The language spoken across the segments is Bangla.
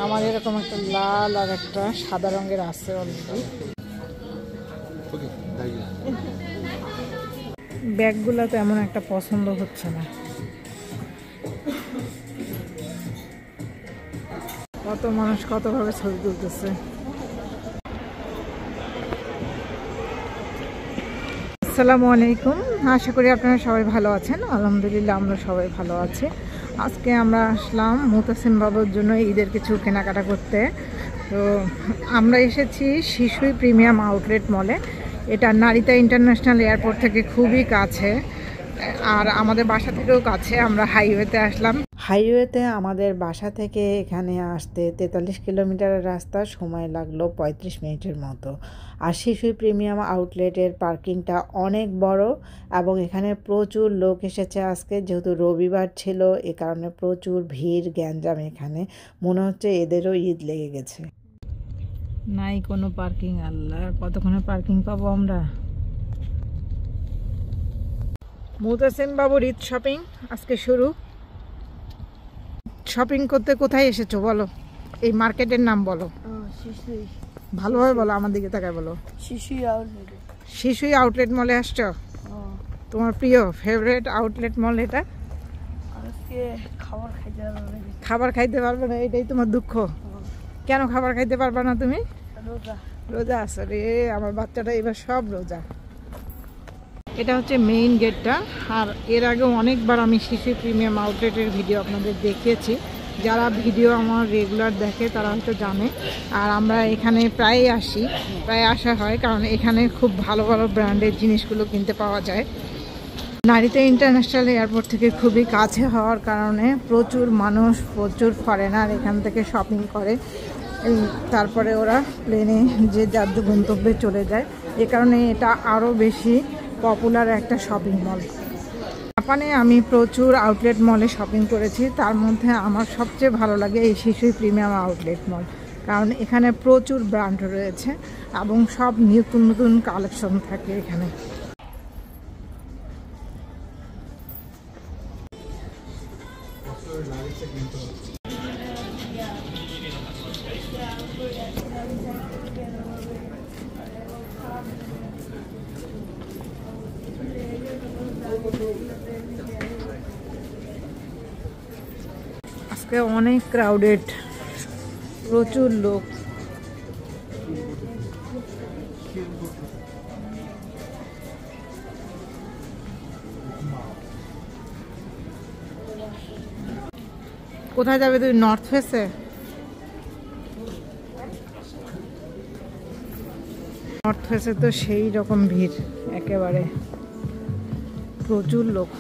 আমার এরকম একটা লাল আর একটা সাদা রঙের আছে অলরেডি। ব্যাগগুলো তো এমন একটা পছন্দ হচ্ছে না। কত মানুষ কতভাবে ছবি তুলতেছে। আসসালামু আলাইকুম, আশা করি আপনারা সবাই ভালো আছেন। আলহামদুলিল্লাহ আমরা সবাই ভালো আছি। আজকে আমরা আসলাম মুতাসিম বাবুর জন্য ঈদের কিছু কেনাকাটা করতে। তো আমরা এসেছি শিশুই প্রিমিয়াম আউটলেট মলে। এটা নারিতা ইন্টারন্যাশনাল এয়ারপোর্ট থেকে খুবই কাছে, আর আমাদের বাসা থেকেও কাছে। আমরা হাইওয়েতে আসলাম। হাইওয়েতে আমাদের বাসা থেকে এখানে আসতে 43 কিলোমিটারের রাস্তা, সময় লাগলো 35 মিনিটের মতো। আর শিশুই প্রিমিয়াম আউটলেটের পার্কিংটা অনেক বড় এবং এখানে প্রচুর লোক এসেছে আজকে, যেহেতু রবিবার ছিল, এ কারণে প্রচুর ভিড় গ্যাঞ্জাম। এখানে মনে হচ্ছে এদেরও ঈদ লেগে গেছে। নাই কোনো পার্কিং, আল্লাহ কতক্ষণে পার্কিং পাবো আমরা। মুতাসিম বাবুর ঈদ শপিং আজকে শুরু। শপিং করতে কোথায় এসেছো বলো, এই মার্কেটের নাম বলো। ভালোভাবে বলো, আমার দিকে তাকায় বলো। শিশুই আউটলেট মলে আসছো? তোমার প্রিয় ফেভারিট আউটলেট মল এটা? খাবার খাইতে পারবে না, এটাই তোমার দুঃখ? কেন খাবার খাইতে পারবে না তুমি? রোজা আছো রে আমার বাচ্চাটা, এবার সব রোজা। এটা হচ্ছে মেইন গেটটা। আর এর আগে অনেকবার আমি শিশু প্রিমিয়াম আউটলেটের ভিডিও আপনাদের দেখিয়েছি। যারা ভিডিও আমার রেগুলার দেখে তারা হয়তো জানে। আর আমরা এখানে প্রায় আসা হয়, কারণ এখানে খুব ভালো ভালো ব্র্যান্ডের জিনিসগুলো কিনতে পাওয়া যায়। নারিতা ইন্টারন্যাশনাল এয়ারপোর্ট থেকে খুবই কাছে হওয়ার কারণে প্রচুর মানুষ, প্রচুর ফরেনার এখান থেকে শপিং করে। তারপরে ওরা প্লেনে যে যার গন্তব্যে চলে যায়। এ কারণে এটা আরও বেশি পপুলার একটা শপিং মল। জাপানে আমি প্রচুর আউটলেট মলে শপিং করেছি, তার মধ্যে আমার সবচেয়ে ভালো লাগে এই শিশুই প্রিমিয়াম আউটলেট মল, কারণ এখানে প্রচুর ব্র্যান্ড রয়েছে এবং সব নতুন নতুন কালেকশন থাকে এখানে। আজকে অনেক ক্রাউডেড, প্রচুর লোক। কোথায় যাবে তুই? নর্থ ফেসে? নর্থ ফেসে তো সেই রকম ভিড়, একেবারে প্রচুর লোক।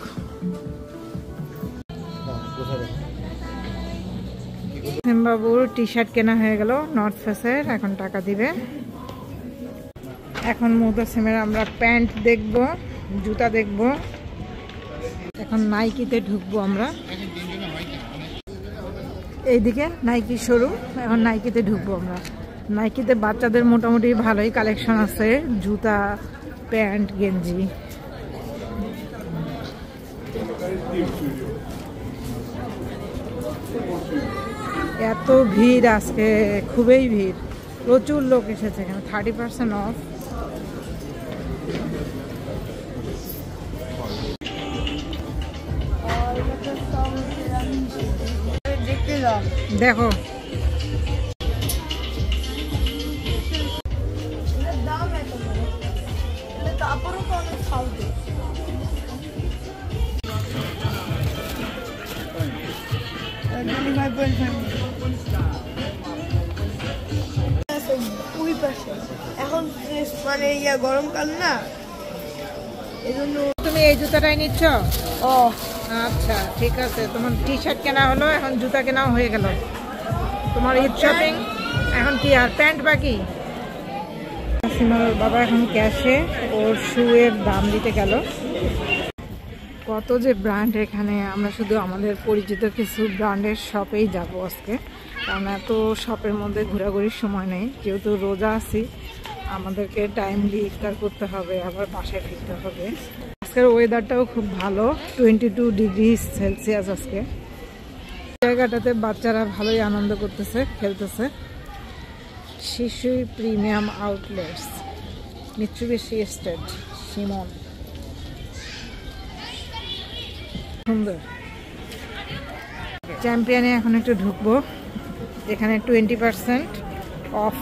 বাবুর টি শার্ট কেনা হয়ে গেল নর্থ ফেসের, এখন টাকা দিবে। এখন মুতাসিমের আমরা প্যান্ট দেখব, জুতা দেখব। এখন নাইকিতে ঢুকবো আমরা। এইদিকে নাইকি শোরুম, এখন নাইকিতে ঢুকবো আমরা। নাইকিতে বাচ্চাদের মোটামুটি ভালোই কালেকশন আছে, জুতা, প্যান্ট, গেঞ্জি। এত ভিড় আজকে, খুবই ভিড়, প্রচুর লোক এসেছে এখানে। 30% অফ। দেখো এখন মানে গরমকাল না, এজন্য। তুমি এই জুতাটাই নিচ্ছ? ও আচ্ছা ঠিক আছে, তোমার টি শার্ট কেনা হলো, এখন জুতা কেনাও হয়ে গেল। তোমার ঈদ শপিং এখন কি আর প্যান্ট বাকি? বাবা এখন ক্যাশে ওর শুয়ের দাম দিতে গেল। কত যে ব্র্যান্ড এখানে, আমরা শুধু আমাদের পরিচিত কিছু ব্র্যান্ডের শপেই যাব আজকে, কারণ এত শপের মধ্যে ঘোরাঘুরির সময় নেই। যেহেতু রোজা আছি, আমাদেরকে টাইমলি ইফতার করতে হবে, আবার বাসায় ফিরতে হবে। আজকের ওয়েদারটাও খুব ভালো, 22 ডিগ্রি সেলসিয়াস আজকে। জায়গাটাতে বাচ্চারা ভালোই আনন্দ করতেছে, খেলতেছে। শিশুই premium outlets, Mitsubishi estate, Simon. সুন্দর। চ্যাম্পিয়নে এখন একটু ঢুকবো, এখানে 20% অফ।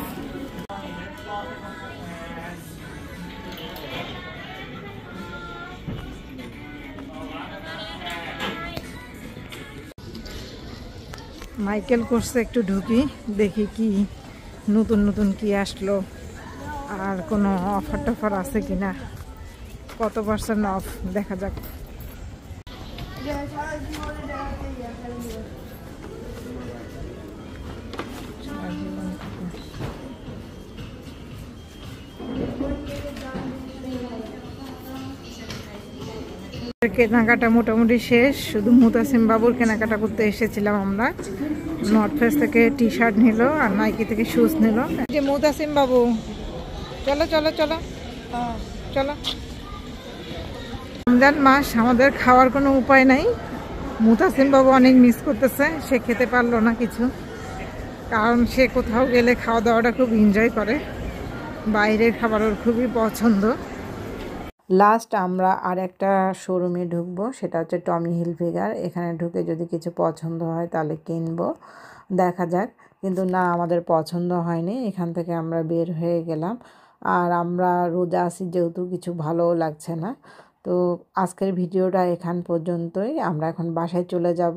মাইকেল কোর্সে একটু ঢুকি, দেখি কি নতুন নতুন কি আসলো, আর কোনো অফার টফার আছে কিনা, কত পার্সেন্ট অফ দেখা যাক। কেনাকাটা মোটামুটি শেষ, শুধু মুতাসিম বাবুর কেনাকাটা করতে এসেছিলাম আমরা। নর্থ ফেস থেকে টি শার্ট নিল আর নাইকি থেকে শুজ নিল। যে মুতাসিম বাবু, চলো চলো চলো চলো। রমজান মাস, আমাদের খাওয়ার কোনো উপায় নাই। মুতাসিম বাবু অনেক মিস করতেছে, সে খেতে পারলো না কিছু, কারণ সে কোথাও গেলে খাওয়া দাওয়াটা খুব এনজয় করে, বাইরের খাবার ওর খুবই পছন্দ। লাস্ট আমরা আর একটা শোরুমে ঢুকবো, সেটা হচ্ছে টমি হিলফিগার। এখানে ঢুকে যদি কিছু পছন্দ হয় তাহলে কিনবো, দেখা যাক। কিন্তু না, আমাদের পছন্দ হয়নি, এখান থেকে আমরা বের হয়ে গেলাম। আর আমরা রোজা আছি যেহেতু কিছু ভালোও লাগছে না। তো আজকের ভিডিওটা এখান পর্যন্তই, আমরা এখন বাসায় চলে যাব।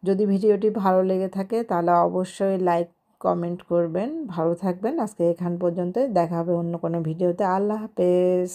যদি ভিডিওটি ভালো লেগে থাকে তাহলে অবশ্যই লাইক কমেন্ট করবেন। ভালো থাকবেন। আজকে এখান পর্যন্তই, দেখা হবে অন্য কোনো ভিডিওতে। আল্লাহ হাফেজ।